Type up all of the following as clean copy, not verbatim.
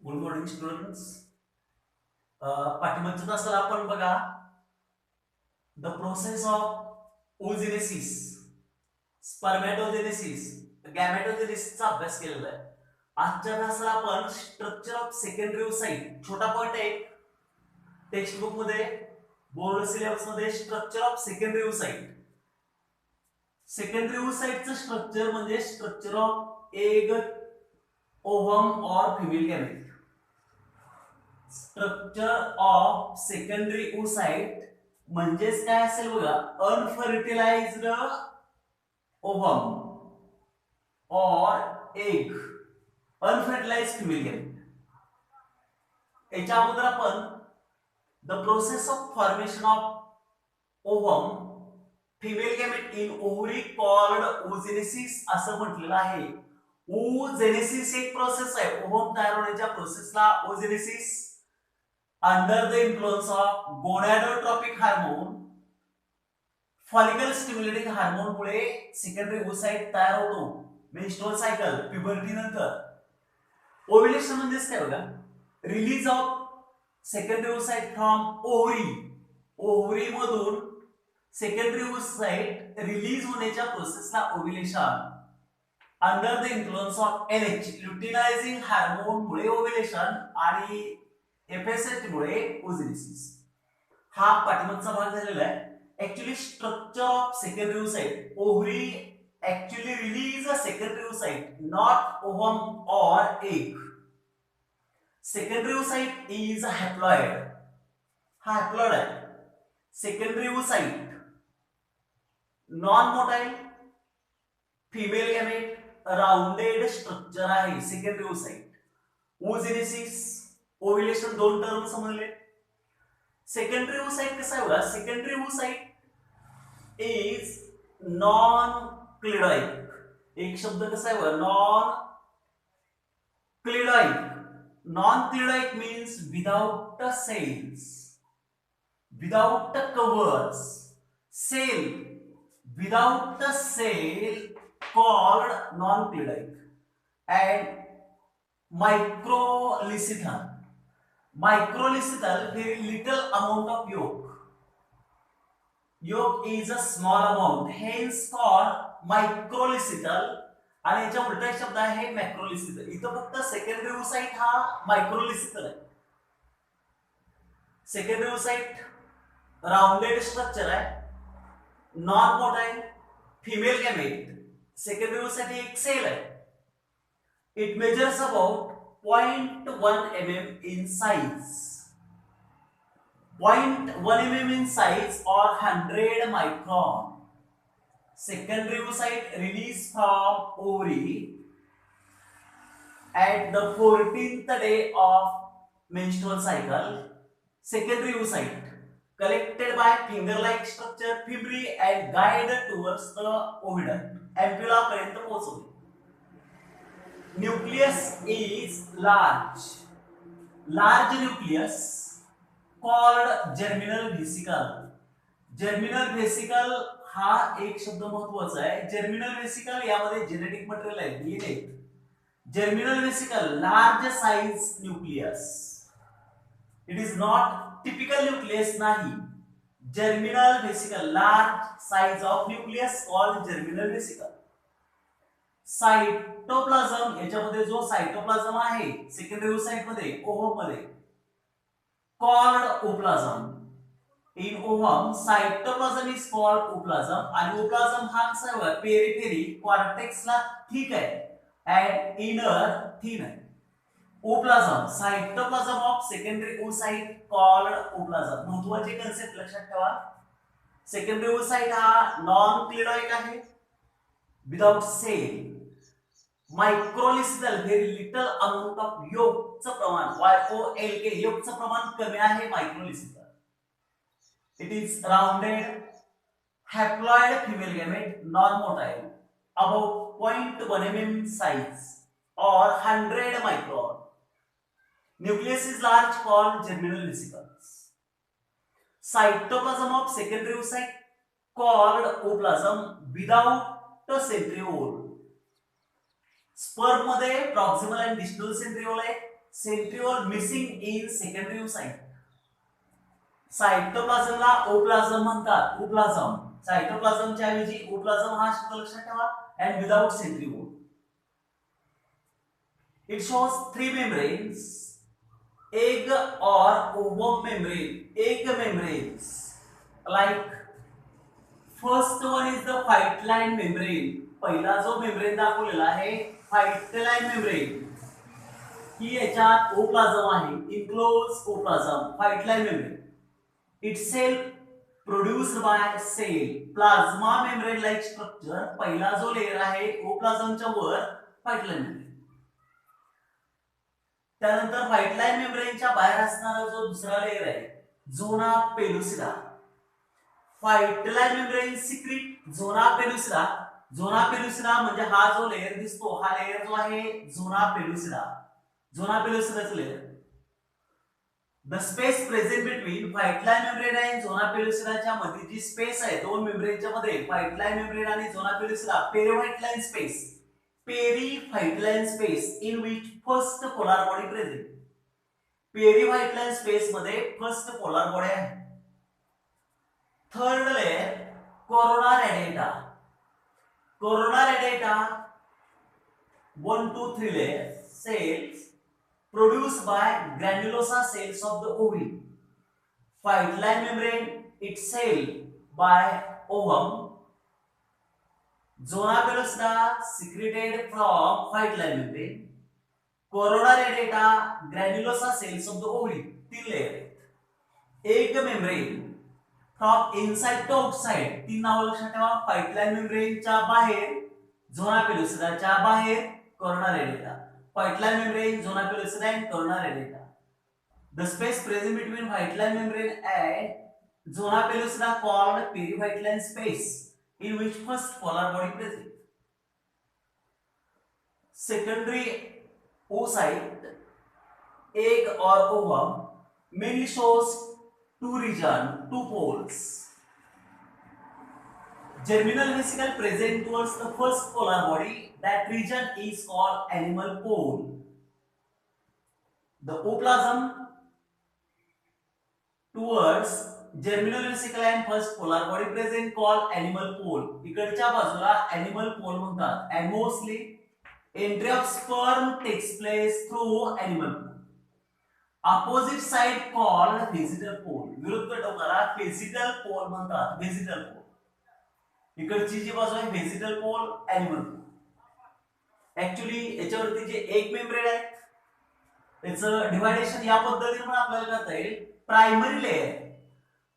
Good morning students. पाठीमागच्या तासाला आपण बघा the process of oogenesis, spermatogenesis, गॅमेटोजेनेसिसचा अभ्यास केलेला आहे. आजच्या तासाला आपण स्ट्रक्चर ऑफ सेकंडरी ओसाइट, छोटा पॉइंट आहे टेक्स्ट बुक मध्ये, बोर्ड सिलेबस मध्ये, structure of secondary oocyte. Secondary ओसाइटचं स्ट्रक्चर म्हणजे स्ट्रक्चर ऑफ एग, ओव्हम और female gamete. Structure of secondary oocyte म्हणजेच काय असेल बघा, अनफर्टिलाइज्ड ओव्हम और एग, अनफर्टिलाइज्ड फिमेल गॅमेट. याच्या अगोदर आपण the process of formation of ovum female gamete in ovary called oogenesis असं म्हटलेलं आहे. ओजेनेसिस एक प्रोसेस आहे, ओव्हम तयार होण्याच्या प्रोसेसला oogenesis. Under the influence of gonadotropic hormone, follicle stimulating hormone मुळे सेकंडरी ओसाइट तयार होतो. मेन्स्ट्रुअल सायकल, प्युबर्टी नंतर. ओव्युलेशन म्हणजेच काय बघा, release of secondary oocyte from ovary, ovary मधून सेकंडरी ओसाइट रिलीज होण्याच्या प्रोसेसला ovulation. Under the influence of LH, luteinising hormone मुळे ओव्युलेशन आणि एफएसएच मुळे ओजेनेसिस. हा पाठीमागचा भाग झालेला आहे. Actually structure of secondary oocyte, ovary actually release a secondary oocyte, not ovum और egg. Secondary oocyte is haploid, हा हॅप्लॉइड आहे. Secondary oocyte non motile female gamete, rounded structure आहे सेकंडरी ओसाइट. ओजेनेसिस, ओव्युलेशन दोन term समजले. Secondary oocyte कसं आहे बघा, secondary oocyte is non cleidoic. एक शब्द कसा आहे बघा, non cleidoic. Non cleidoic means without shells, without covers. Shell, without shell called non-clidic. And microlecythal, microlecythal very little amount of yolk, yolk is a small amount, hence called microlecythal. आणि याच्या उलटा एक शब्द आहे मॅक्रोलिसिथल. इथं फक्त सेकंडरी ओसाइट हा मायक्रोलिसिथल आहे. सेकंडरी ओसाइट राउंडेड स्ट्रक्चर आहे, non motile female gamete. Secondary oocyte एक सेल आहे. It measures about 0.1 mm in size, 0.1 mm in size or 100 micron. Secondary oocyte release from ovary at the 14th day of menstrual cycle. Secondary oocyte collected by finger-like structure fibri and guided towards the oviduct, ampulla पर्यंत पोहोचवते. Nucleus is large, large nucleus called germinal vesicle. Germinal vesicle हा एक शब्द महत्वाचा आहे. Germinal vesicle यामध्ये genetic material आहे, DNA. Germinal vesicle large size nucleus. It is not typical nucleus नाही. Germinal vesicle large size of nucleus called germinal vesicle. Cytoplasm, याच्यामध्ये जो सायटोप्लाझम आहे सेकंडरी ओसाइट मध्ये, ओव्हम मध्ये, called ooplasm. In ovum cytoplasm is called ooplasm. आणि ooplasm हा कसा आहे, पेरिफेरी कॉर्टेक्सला ठीक आहे and inner thin आहे. Ooplasm, cytoplasm of secondary oocyte called ooplasm. महत्वाची कन्सेप्ट लक्षात ठेवा. सेकंडरी ओसाइट हा नॉन क्लिडॉइक आहे, without shell. Microlecithal very little amount of योगचं प्रमाण, YOLK, योगचं प्रमाण कमी आहे microlecithal. It is rounded haploid female gamete, non motile, about 0.1 mm size or 100 micron. Nucleus is large, called germinal vesicles. Cytoplasm of secondary oocyte called oplasm without a centriole. Sperm मध्ये proximal आणि distal centriole आहे. Centriole missing in secondary oocyte. सायटोप्लाझमला ओप्लाझम म्हणतात. ओप्लाझम सायटोप्लाझमच्या ऐवजी ओप्लाझम हा शब्द लक्षात ठेवा. And without centriole. It shows three membranes, egg or ovum membrane, egg membranes. Like first one is the white line membrane. पहिला जो मेम्ब्रेन दाखवलेला आहे व्हाईट लाईन मेम्ब्रेन, ही याच्यात ओप्लाझम आहे. Enclose ooplasm, vitelline membrane. Itself produced by cell. Plasma membrane like structure. पहिला जो layer आहे ओप्लाझमच्या वर व्हाईट लाईन मेम्ब्रेन. त्यानंतर व्हाईट लाईन मेम्ब्रेनच्या बाहेर असणारा जो दुसरा लेयर आहे zona pellucida. Vitelline membrane secrete zona pellucida. Zona pellucida म्हणजे हा जो लेयर दिसतो, हा लेयर जो आहे झोना पेलुसिडा. झोना पेलुसिडाचा layer. The space present between vitelline membrane आणि झोना पेलुसिडाच्या मध्ये जी स्पेस आहे दोन मेम्ब्रेनच्या मध्ये, व्हाईट लाईन मेम्ब्रेन आणि zona pellucida, perivitelline space. Perivitelline space in which first polar body present. Perivitelline space मध्ये first polar body आहे. Third layer corona radiata. Corona radiata 1 2 3 layer cells produced by granulosa cells of the ovary. White line membrane itself by ovum. Zona pellucida secreted from white line membrane. Corona radiata granulosa cells of the ovary. तीन layer. Egg membrane from inside to outside. तीन नाव लक्षात ठेवा. White line मेम्ब्रेनच्या बाहेर, zona पेलुसिडाच्या बाहेर corona radiata. Vitelline membrane, zona pellucida and corona radiata. The space present between white line membrane and zona pellucida called perivhite line space, in which first polar body present. Secondary oocyte, egg or ovum, mainly shows two regions, two poles. Germinal vesicle present towards the first polar body. That region is called animal pole. The oplasm towards germinal vesicle and first polar body present called animal pole. इकडच्या बाजूला animal pole म्हणतात. And mostly entry of sperm takes place through animal pole. Opposite side called vegetal pole. विरुद्ध टोकाला vegetal pole म्हणतात. vegetal pole. इकडची जी बाजू आहे vegetal pole, animal pole. Actually याच्यावरती जे एक मेम्ब्रेन आहे त्याचं डिव्हायडेशन या पद्धतीने पण आपल्याला करता येईल. Primary layer.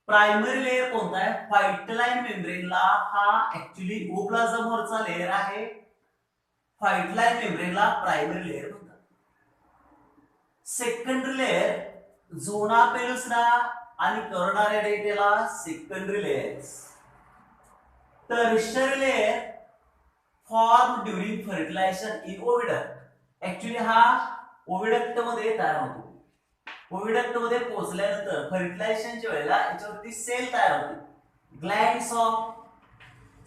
प्रायमरी लेयर कोणता आहे? व्हाईट लाईन मेम्ब्रेनला हा ऍक्च्युली ओप्लाझम वरचा लेयर आहे. व्हाईट लाईन मेम्ब्रेनला प्रायमरी लेयर म्हणतात. सेकंडरी लेयर झोना पेलुसिडा आणि कोरोना रेडिएटाला secondary layers. Tertiary layer formed during fertilization in oviduct. Actually हा ओव्हिडक्ट मध्ये तयार होतो. ओव्हिडक्ट मध्ये पोहोचल्यानंतर फर्टिलायझेशनच्या वेळेला याच्यावरती सेल तयार होते. Glands of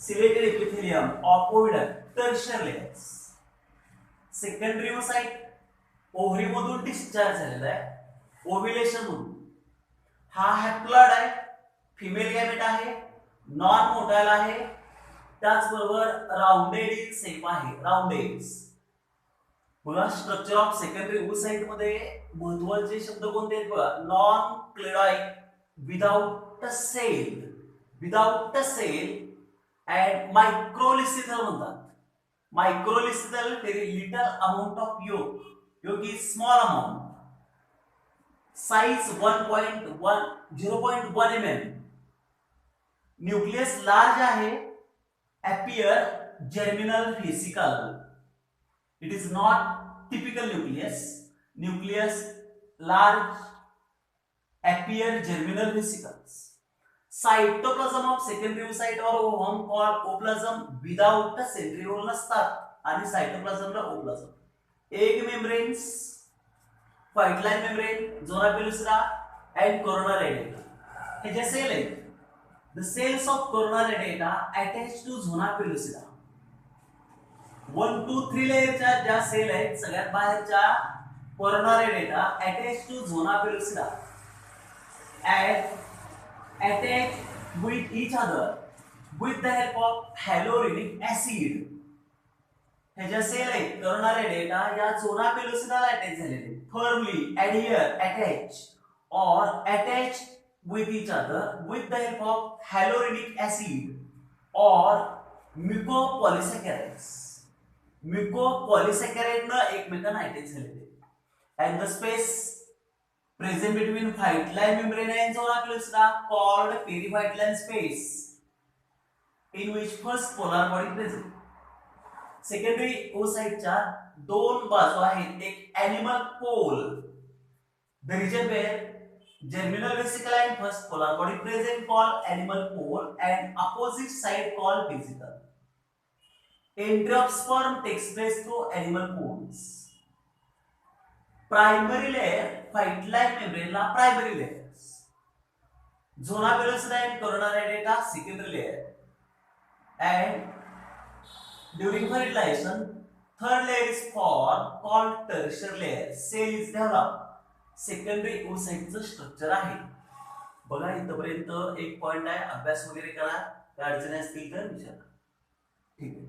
ciliated epithelium of oviduct. Tertiary layers. Secondary oocyte ovary मधून डिस्चार्ज झालेला आहे, ओव्ह्युलेशन मधून. हा हॅप्लॉइड आहे, फिमेल गॅमेट आहे, नॉन मोटाइल आहे, त्याचबरोबर राउंडेड इन शेप आहे. राउंडेड्स. बघा स्ट्रक्चर ऑफ सेकंडरी oocyte मध्ये महत्त्वाचे शब्द कोणते आहेत बघा. Non cleidoic, without cell, without cell and microlecithal म्हणतात. Microlecithal very little amount of yolk. Yolk is small amount. Size 0.1 mm. Nucleus large आहे. appear germinal vesicle. It is not typical nucleus. Nucleus large, appear germinal vesicles. Cytoplasm of secondary oocyte or ovum called oplasm without centriole नसतात आणि cytoplasm ला oplasm. Egg membranes, white line membrane, zona pellucida and corona radiata. हे जे sale आहेत, the cells of corona radiata attached to zona pellucida. 1 2 3 लेयरच्या ज्या sale आहेत सगळ्यात बाहेरच्या coronary data attached to zona pellucida and attach with each other with the help of hyaluronic acid. हे जसे लाईक coronary data या zona pellucida attach झालेले firmly adhere attach or attach with each other with the help of hyaluronic acid or mucopolysaccharides. Mucopolysaccharides न एकमेकांना attach झालेले and the space present between white line membrane and zona pellucida called perivhite line space in which first polar body present. Secondary ओसाइटच्या दोन बाजू आहेत एक animal pole the region where germinal vesicle and first polar body present called animal pole and opposite side called vesicle. Entry of sperm takes place through animal poles. Primary layer white line membrane ला primary layers. Zona pellucida and coronary data secondary layer. And during fertilization third layer is formed called tertiary layer. Cell is developed. Secondary ओसाइटचं structure आहे. बघा इथपर्यंत एक point आहे. अभ्यास वगैरे करा. काय अडचणी असतील तर विचारा. ठीक आहे.